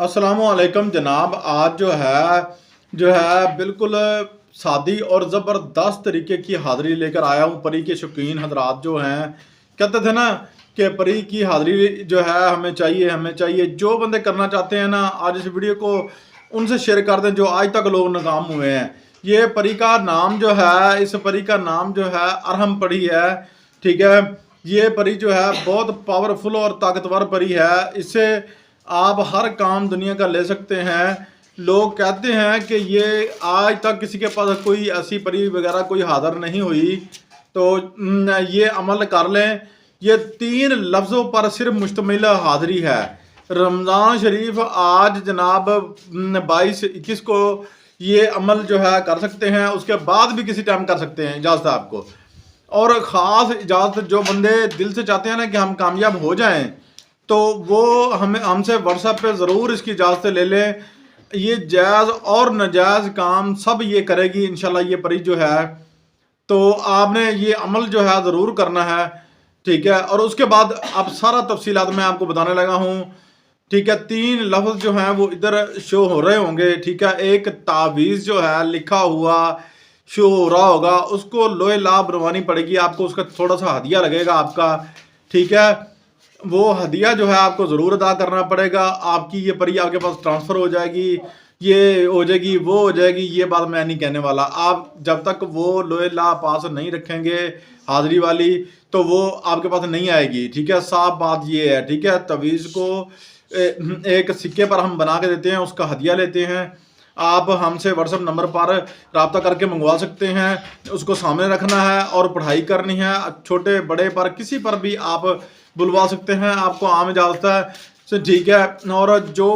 अस्सलामु अलैकुम जनाब। आज जो है बिल्कुल सादी और ज़बरदस्त तरीके की हाज़िरी लेकर आया हूँ। परी के शौकीन हजरात जो हैं, कहते थे ना कि परी की हाज़िरी जो है हमें चाहिए। जो बंदे करना चाहते हैं ना, आज इस वीडियो को उनसे शेयर कर दें जो आज तक लोग नाकाम हुए हैं। ये परी का नाम जो है, इस परी का नाम जो है अरहम परी है। ठीक है, ये परी जो है बहुत पावरफुल और ताकतवर परी है। इससे आप हर काम दुनिया का ले सकते हैं। लोग कहते हैं कि ये आज तक किसी के पास कोई ऐसी परी वगैरह कोई हाज़िर नहीं हुई, तो ये अमल कर लें। ये 3 लफ्ज़ों पर सिर्फ मुश्तमिल हाज़िरी है। रमज़ान शरीफ आज जनाब 22-21 को ये अमल जो है कर सकते हैं, उसके बाद भी किसी टाइम कर सकते हैं, इजाज़त है आपको। और ख़ास इजाज़त जो बंदे दिल से चाहते हैं ना कि हम कामयाब हो जाएं, तो वो हमसे व्हाट्सएप पे ज़रूर इसकी इजाज़त ले लें। ये जायज़ और नाजायज़ काम सब ये करेगी इंशाल्लाह ये परी जो है। तो आपने ये अमल जो है ज़रूर करना है, ठीक है। और उसके बाद अब सारा तफसीलात मैं आपको बताने लगा हूँ, ठीक है। 3 लफ्ज़ जो हैं वो इधर शो हो रहे होंगे, ठीक है। एक तावीज़ जो है लिखा हुआ शो हो रहा होगा, उसको लोहे लाभ बनवानी पड़ेगी आपको। उसका थोड़ा सा हदिया लगेगा आपका, ठीक है। वो हदिया जो है आपको ज़रूर अदा करना पड़ेगा। आपकी ये परी आपके पास ट्रांसफ़र हो जाएगी, ये हो जाएगी, वो हो जाएगी। ये बात मैं नहीं कहने वाला। आप जब तक वो लोहे ला पास नहीं रखेंगे हाज़िरी वाली, तो वो आपके पास नहीं आएगी, ठीक है। साफ बात ये है, ठीक है। तवीज़ को एक सिक्के पर हम बना के देते हैं, उसका हदिया लेते हैं। आप हमसे व्हाट्सएप नंबर पर रब्ता करके मंगवा सकते हैं। उसको सामने रखना है और पढ़ाई करनी है। छोटे बड़े पर किसी पर भी आप बुलवा सकते हैं, आपको आम इजाज़त है, ठीक है। और जो